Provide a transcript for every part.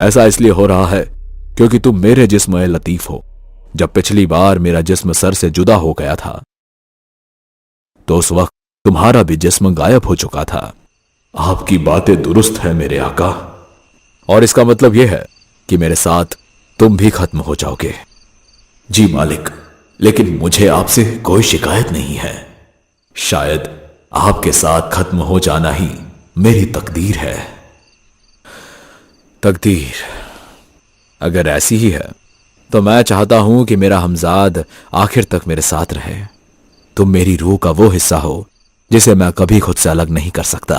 ऐसा इसलिए हो रहा है क्योंकि तुम मेरे जिस्म में लतीफ हो। जब पिछली बार मेरा जिस्म सर से जुदा हो गया था तो उस वक्त तुम्हारा भी जिस्म गायब हो चुका था। आपकी बातें दुरुस्त है मेरे आका, और इसका मतलब यह है कि मेरे साथ तुम भी खत्म हो जाओगे। जी मालिक, लेकिन मुझे आपसे कोई शिकायत नहीं है। शायद आपके साथ खत्म हो जाना ही मेरी तकदीर है। तकदीर अगर ऐसी ही है तो मैं चाहता हूं कि मेरा हमजाद आखिर तक मेरे साथ रहे। तुम मेरी रूह का वो हिस्सा हो जिसे मैं कभी खुद से अलग नहीं कर सकता।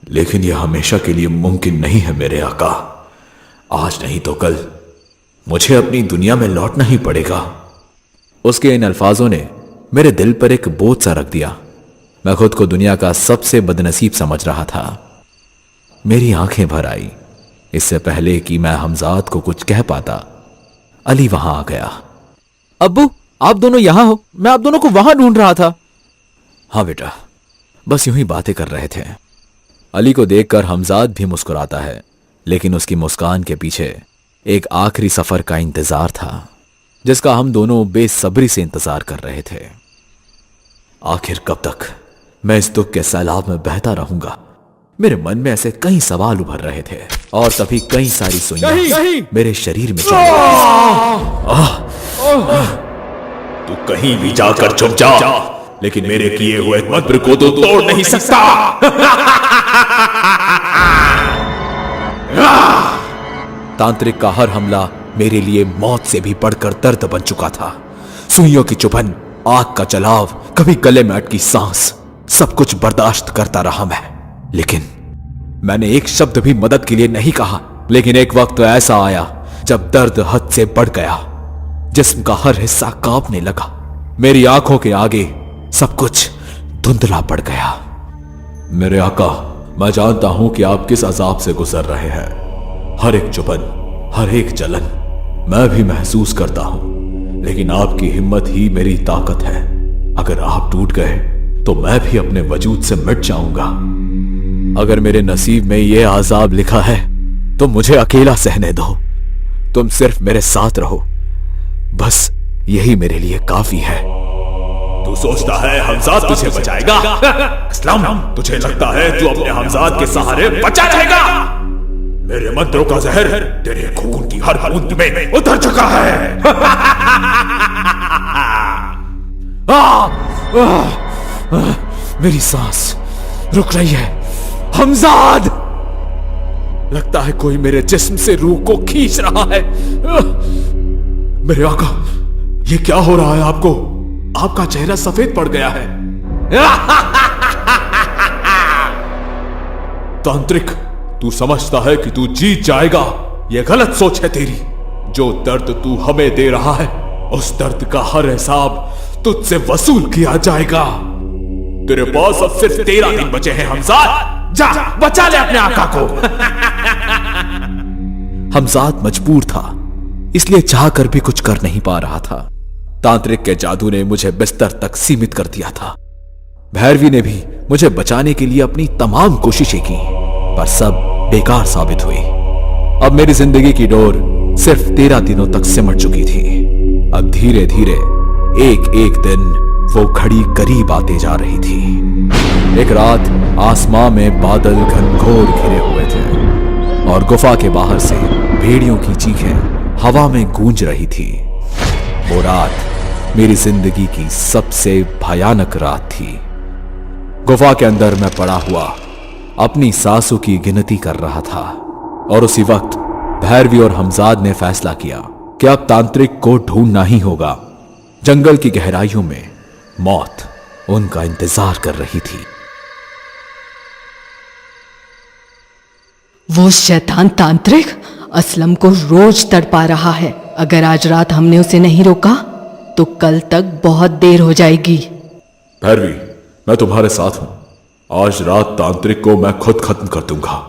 लेकिन यह हमेशा के लिए मुमकिन नहीं है मेरे आका। आज नहीं तो कल मुझे अपनी दुनिया में लौटना ही पड़ेगा। उसके इन अल्फाजों ने मेरे दिल पर एक बोझ सा रख दिया। मैं खुद को दुनिया का सबसे बदनसीब समझ रहा था। मेरी आंखें भर आई। इससे पहले कि मैं हमजाद को कुछ कह पाता, अली वहां आ गया। अब्बू, आप दोनों यहां हो? मैं आप दोनों को वहां ढूंढ रहा था। हाँ बेटा, बस यूं ही बातें कर रहे थे। अली को देखकर हमजाद भी मुस्कुराता है, लेकिन उसकी मुस्कान के पीछे एक आखिरी सफर का इंतजार था जिसका हम दोनों बेसब्री से इंतजार कर रहे थे। आखिर कब तक मैं इस दुख के सैलाब में बहता रहूंगा? मेरे मन में ऐसे कई सवाल उभर रहे थे और तभी कई सारी सुइयां मेरे शरीर में चल तू कहीं भी जाकर छुप जा, लेकिन मेरे किए हुए मंत्र को तो तोड़ नहीं सकता। तांत्रिक का हर हमला मेरे लिए मौत से भी बढ़कर दर्द बन चुका था। सुइयों की चुभन, आग का जलाव, कभी गले में अटकी सांस, सब कुछ बर्दाश्त करता रहा मैं। लेकिन मैंने एक शब्द भी मदद के लिए नहीं कहा। लेकिन एक वक्त ऐसा आया जब दर्द हद से बढ़ गया। जिस्म का हर हिस्सा कांपने लगा। मेरी आंखों के आगे सब कुछ धुंधला पड़ गया। मेरे आका, मैं जानता हूं कि आप किस अजाब से गुजर रहे हैं। हर एक चुभन, हर एक जलन मैं भी महसूस करता हूं, लेकिन आपकी हिम्मत ही मेरी ताकत है। अगर आप टूट गए तो मैं भी अपने वजूद से मिट जाऊंगा। अगर मेरे नसीब में यह आजाब लिखा है तो मुझे अकेला सहने दो। तुम सिर्फ मेरे साथ रहो, बस यही मेरे लिए काफी है। तू सोचता है हमजाद तुझे बचाएगा? असलम, तुझे लगता है तू अपने हमजाद के सहारे बचा रहेगा? मेरे मंत्रों का जहर तेरे खून की हर बूंद में उतर चुका है। मेरी सांस रुक रही है। हमजाद! लगता है कोई मेरे जिस्म से रूह को खींच रहा है। मेरे आका, ये क्या हो रहा है आपको? आपका चेहरा सफेद पड़ गया है। तांत्रिक, तू समझता है कि तू जीत जाएगा? यह गलत सोच है तेरी। जो दर्द तू हमें दे रहा है, उस दर्द का हर हिसाब तुझसे वसूल किया जाएगा। तेरे पास अब सिर्फ 13 दिन बचे हैं हमजाद। जा, बचा ले अपने आका को। हमजाद मजबूर था, इसलिए चाहकर भी कुछ कर नहीं पा रहा था। तांत्रिक के जादू ने मुझे बिस्तर तक सीमित कर दिया था। भैरवी ने भी मुझे बचाने के लिए अपनी तमाम कोशिशें की, पर सब बेकार साबित हुई। अब मेरी जिंदगी की डोर सिर्फ 13 दिनों तक सिमट चुकी थी। अब धीरे धीरे एक एक दिन वो घड़ी करीब आते जा रही थी। एक रात आसमां में बादल घनघोर घिरे हुए थे और गुफा के बाहर से भेड़ियों की चीखें हवा में गूंज रही थी। वो रात मेरी जिंदगी की सबसे भयानक रात थी। गुफा के अंदर मैं पड़ा हुआ अपनी सांसों की गिनती कर रहा था और उसी वक्त भैरवी और हमजाद ने फैसला किया कि अब तांत्रिक को ढूंढना ही होगा। जंगल की गहराइयों में मौत उनका इंतजार कर रही थी। वो शैतान तांत्रिक असलम को रोज तड़पा रहा है। अगर आज रात हमने उसे नहीं रोका तो कल तक बहुत देर हो जाएगी। भैरवी, मैं तुम्हारे साथ हूं। आज रात तांत्रिक को मैं खुद खत्म कर दूंगा।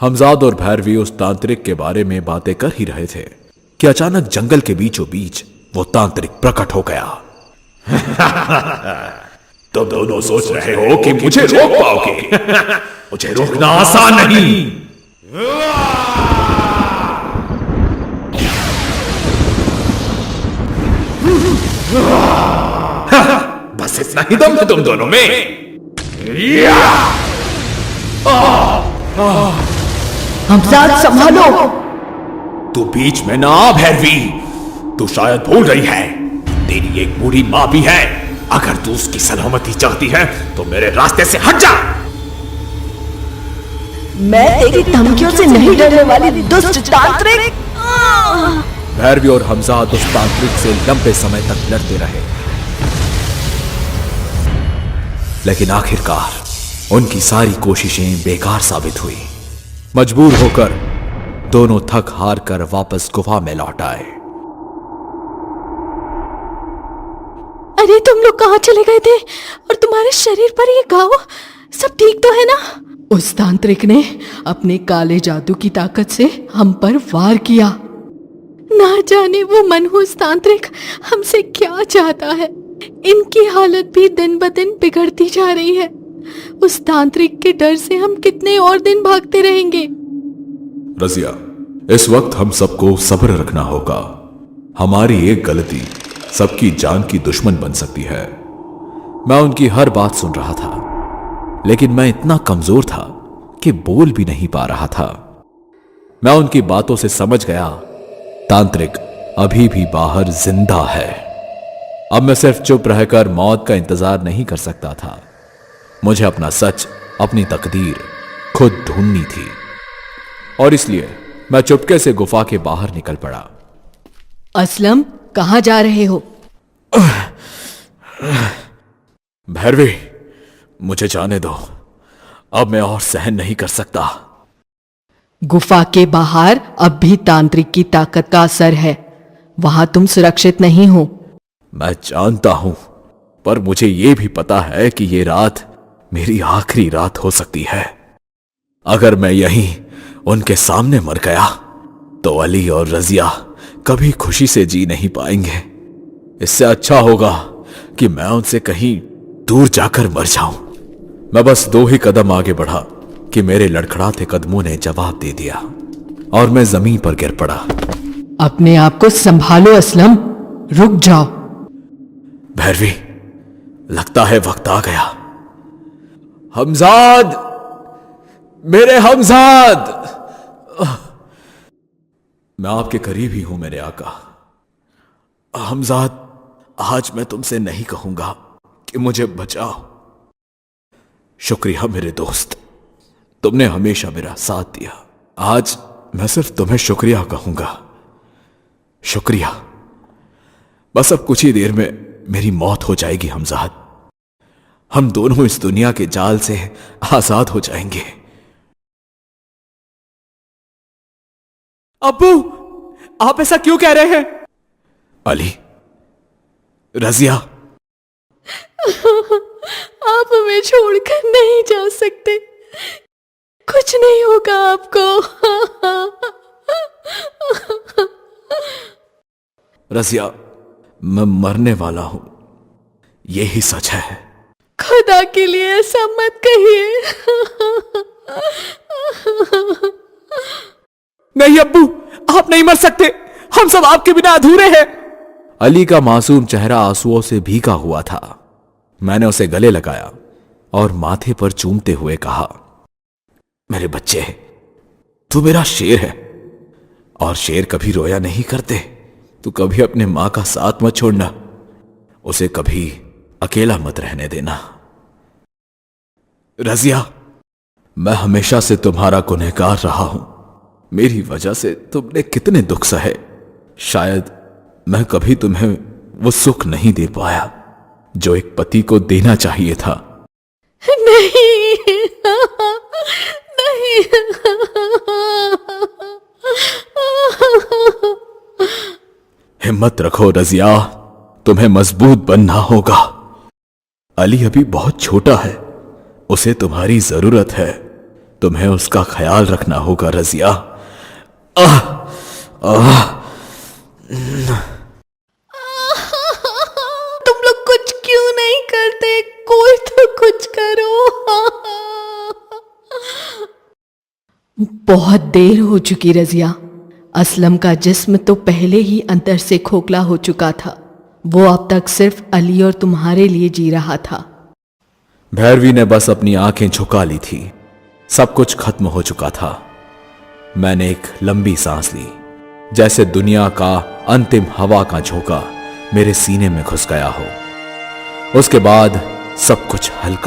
हमजाद और भैरवी उस तांत्रिक के बारे में बातें कर ही रहे थे कि अचानक जंगल के बीचों बीच वो तांत्रिक प्रकट हो गया। तुम दोनों सोच रहे हो कि मुझे रोक पाओगे? मुझे रोकना आसान नहीं, बस इतना ही दम है तुम दोनों में। हमजाद संभालो। तू बीच में ना आ भैरवी। तू शायद भूल रही है तेरी एक बूढ़ी माँ भी है। अगर तू उसकी सलामती चाहती है तो मेरे रास्ते से हट जा। मैं तेरी धमकियों से नहीं डरने वाली दुष्ट तांत्रिक। भैरवी और हमजाद उस तांत्रिक से लंबे समय तक लड़ते रहे, लेकिन आखिरकार उनकी सारी कोशिशें बेकार साबित हुई। मजबूर होकर दोनों थक हार कर वापस गुफा में लौट आए। अरे तुम लोग कहाँ चले गए थे? और तुम्हारे शरीर पर ये घाव सब ठीक तो है ना? उस तांत्रिक ने अपने काले जादू की ताकत से हम पर वार किया। ना जाने वो मनहूस तांत्रिक हमसे क्या चाहता है। इनकी हालत भी दिन ब दिन बिगड़ती जा रही है। उस तांत्रिक के डर से हम कितने और दिन भागते रहेंगे। रजिया, इस वक्त हम सबको सब्र रखना होगा। हमारी एक गलती सबकी जान की दुश्मन बन सकती है। मैं उनकी हर बात सुन रहा था, लेकिन मैं इतना कमजोर था कि बोल भी नहीं पा रहा था। मैं उनकी बातों से समझ गया तांत्रिक अभी भी बाहर जिंदा है। अब मैं सिर्फ चुप रहकर मौत का इंतजार नहीं कर सकता था। मुझे अपना सच, अपनी तकदीर खुद ढूंढनी थी, और इसलिए मैं चुपके से गुफा के बाहर निकल पड़ा। असलम, कहाँ जा रहे हो? भैरवी, मुझे जाने दो। अब मैं और सहन नहीं कर सकता। गुफा के बाहर अब भी तांत्रिक की ताकत का असर है। वहां तुम सुरक्षित नहीं हो। मैं जानता हूं, पर मुझे यह भी पता है कि यह रात मेरी आखिरी रात हो सकती है। अगर मैं यहीं उनके सामने मर गया तो अली और रजिया कभी खुशी से जी नहीं पाएंगे। इससे अच्छा होगा कि मैं उनसे कहीं दूर जाकर मर जाऊं। मैं बस 2 ही कदम आगे बढ़ा कि मेरे लड़खड़ाते कदमों ने जवाब दे दिया और मैं जमीन पर गिर पड़ा। अपने आप को संभालो असलम, रुक जाओ। भैरवी, लगता है वक्त आ गया। हमजाद, मेरे हमजाद। मैं आपके करीब ही हूं मेरे आका। हमजाद, आज मैं तुमसे नहीं कहूंगा कि मुझे बचाओ। शुक्रिया मेरे दोस्त, तुमने हमेशा मेरा साथ दिया। आज मैं सिर्फ तुम्हें शुक्रिया कहूंगा। शुक्रिया। बस अब कुछ ही देर में मेरी मौत हो जाएगी हमजाद। हम दोनों इस दुनिया के जाल से आजाद हो जाएंगे। अब्बू, आप ऐसा क्यों कह रहे हैं? अली, रजिया, आप हमें छोड़कर नहीं जा सकते। कुछ नहीं होगा आपको। रजिया, मैं मरने वाला हूं, यही सच है। खुदा के लिए ऐसा मत कहिए। नहीं अब्बू, आप नहीं मर सकते। हम सब आपके बिना अधूरे हैं। अली का मासूम चेहरा आंसुओं से भीगा हुआ था। मैंने उसे गले लगाया और माथे पर चूमते हुए कहा, मेरे बच्चे, तू मेरा शेर है, और शेर कभी रोया नहीं करते। तू कभी अपने मां का साथ मत छोड़ना, उसे कभी अकेला मत रहने देना। रजिया, मैं हमेशा से तुम्हारा गुनहगार रहा हूं। मेरी वजह से तुमने कितने दुख सहे। शायद मैं कभी तुम्हें वो सुख नहीं दे पाया जो एक पति को देना चाहिए था। नहीं, नहीं। हिम्मत रखो रजिया, तुम्हें मजबूत बनना होगा। अली अभी बहुत छोटा है, उसे तुम्हारी जरूरत है। तुम्हें उसका ख्याल रखना होगा रजिया। आह, आह। तुम लोग कुछ क्यों नहीं करते? कोई तो कुछ करो। बहुत देर हो चुकी रजिया। असलम का जिस्म तो पहले ही अंदर से खोखला हो चुका था। वो अब तक सिर्फ अली और तुम्हारे लिए जी रहा था। भैरवी ने बस अपनी आंखें झुका ली थी। सब कुछ खत्म हो चुका था। मैंने एक लंबी सांस ली, जैसे दुनिया का अंतिम हवा का झोंका मेरे सीने में घुस गया हो। उसके बाद सब कुछ हल्का